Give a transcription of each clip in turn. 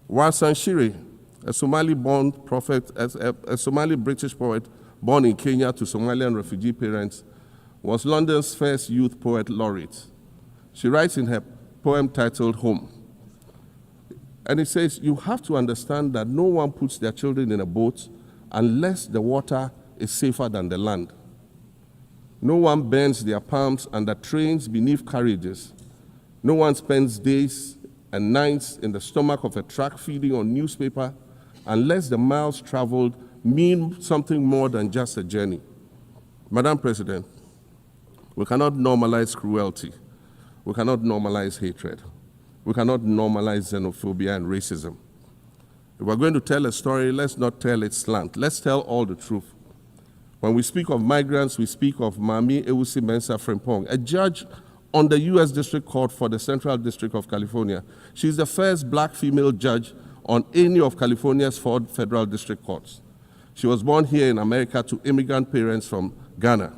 Warsan Shire, a Somali-born prophet, a Somali-British poet born in Kenya to Somalian refugee parents, was London's first youth poet laureate. She writes in her poem titled Home. And it says, you have to understand that no one puts their children in a boat unless the water is safer than the land. No one bends their palms under trains beneath carriages. No one spends days and nights in the stomach of a truck feeding on newspaper unless the miles traveled mean something more than just a journey. Madam President, we cannot normalize cruelty. We cannot normalize hatred. We cannot normalize xenophobia and racism. If we're going to tell a story, let's not tell its slant. Let's tell all the truth. When we speak of migrants, we speak of Mami Ewusi Mensah Frimpong, a judge on the U.S. District Court for the Central District of California. She's the first black female judge on any of California's 4 federal district courts. She was born here in America to immigrant parents from Ghana.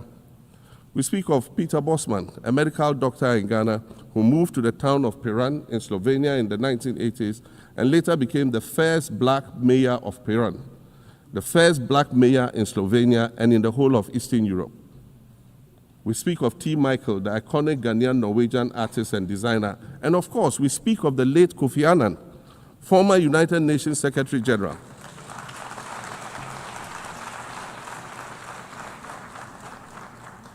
We speak of Peter Bosman, a medical doctor in Ghana who moved to the town of Piran in Slovenia in the 1980s and later became the first black mayor of Piran, the first black mayor in Slovenia and in the whole of Eastern Europe. We speak of T. Michael, the iconic Ghanaian Norwegian artist and designer. And of course, we speak of the late Kofi Annan, former United Nations Secretary General.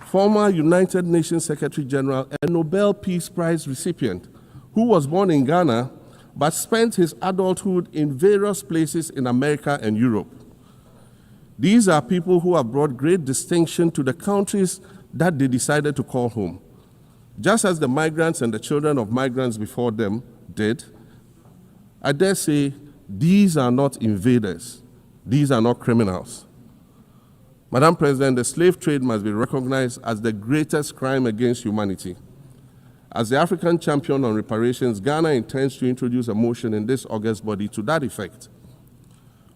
Former United Nations Secretary General and Nobel Peace Prize recipient, who was born in Ghana but spent his adulthood in various places in America and Europe. These are people who have brought great distinction to the countries that they decided to call home. Just as the migrants and the children of migrants before them did, I dare say these are not invaders. These are not criminals. Madam President, the slave trade must be recognized as the greatest crime against humanity. As the African champion on reparations, Ghana intends to introduce a motion in this August body to that effect.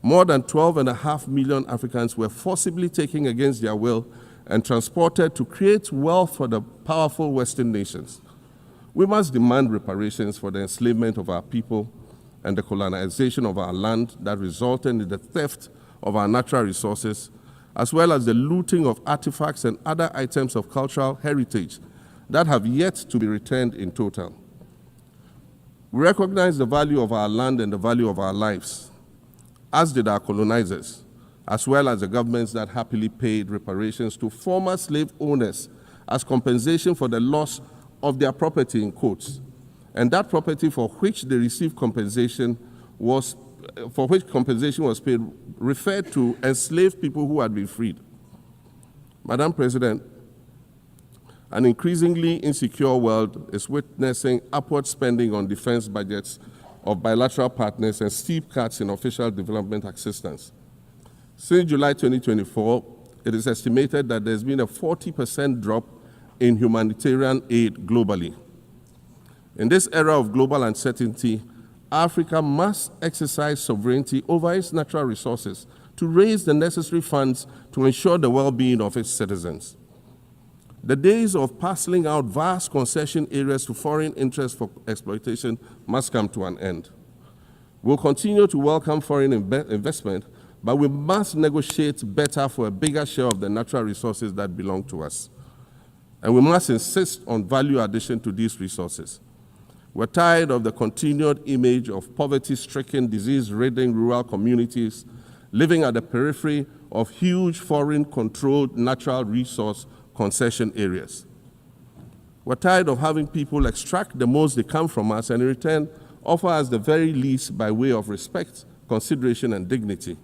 More than 12.5 million Africans were forcibly taken against their will and transported to create wealth for the powerful Western nations. We must demand reparations for the enslavement of our people and the colonization of our land that resulted in the theft of our natural resources, as well as the looting of artifacts and other items of cultural heritage that have yet to be returned in total. We recognize the value of our land and the value of our lives, as did our colonizers, as well as the governments that happily paid reparations to former slave owners as compensation for the loss of their property, in quotes. And that property for which they received compensation was paid referred to enslaved people who had been freed. Madam President, an increasingly insecure world is witnessing upward spending on defense budgets of bilateral partners and steep cuts in official development assistance. Since July 2024, it is estimated that there's been a 40% drop in humanitarian aid globally. In this era of global uncertainty, Africa must exercise sovereignty over its natural resources to raise the necessary funds to ensure the well-being of its citizens. The days of parceling out vast concession areas to foreign interests for exploitation must come to an end. We'll continue to welcome foreign investment, but we must negotiate better for a bigger share of the natural resources that belong to us. And we must insist on value addition to these resources. We're tired of the continued image of poverty-stricken, disease-ridden rural communities living at the periphery of huge foreign-controlled natural resource concession areas. We're tired of having people extract the most they can from us and in return offer us the very least by way of respect, consideration, and dignity.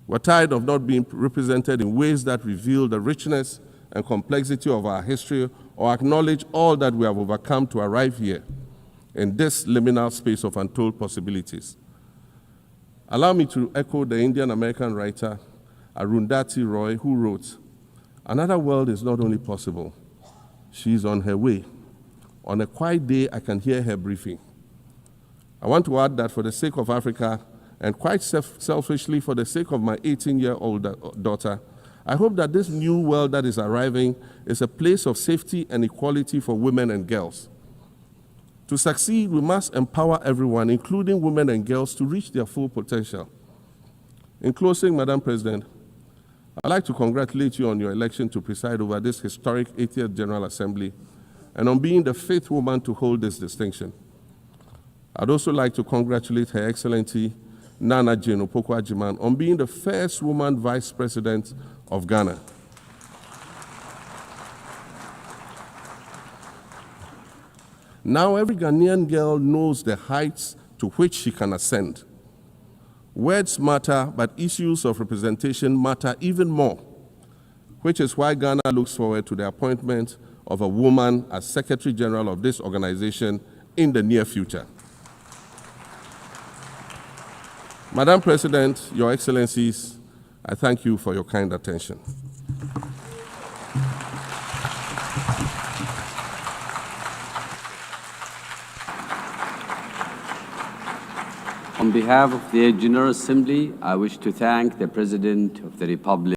We're tired of not being represented in ways that reveal the richness and complexity of our history or acknowledge all that we have overcome to arrive here in this liminal space of untold possibilities. Allow me to echo the Indian-American writer Arundhati Roy, who wrote, "Another world is not only possible, she's on her way. On a quiet day, I can hear her briefing." I want to add that for the sake of Africa, and quite selfishly for the sake of my 18-year-old daughter, I hope that this new world that is arriving is a place of safety and equality for women and girls. To succeed, we must empower everyone, including women and girls, to reach their full potential. In closing, Madam President, I'd like to congratulate you on your election to preside over this historic 80th General Assembly and on being the 5th woman to hold this distinction. I'd also like to congratulate Her Excellency Nana Jane Opoku-Agyeman on being the first woman Vice President of Ghana. Now every Ghanaian girl knows the heights to which she can ascend. Words matter, but issues of representation matter even more, which is why Ghana looks forward to the appointment of a woman as Secretary General of this organization in the near future. Madam President, Your Excellencies, I thank you for your kind attention. On behalf of the General Assembly, I wish to thank the President of the Republic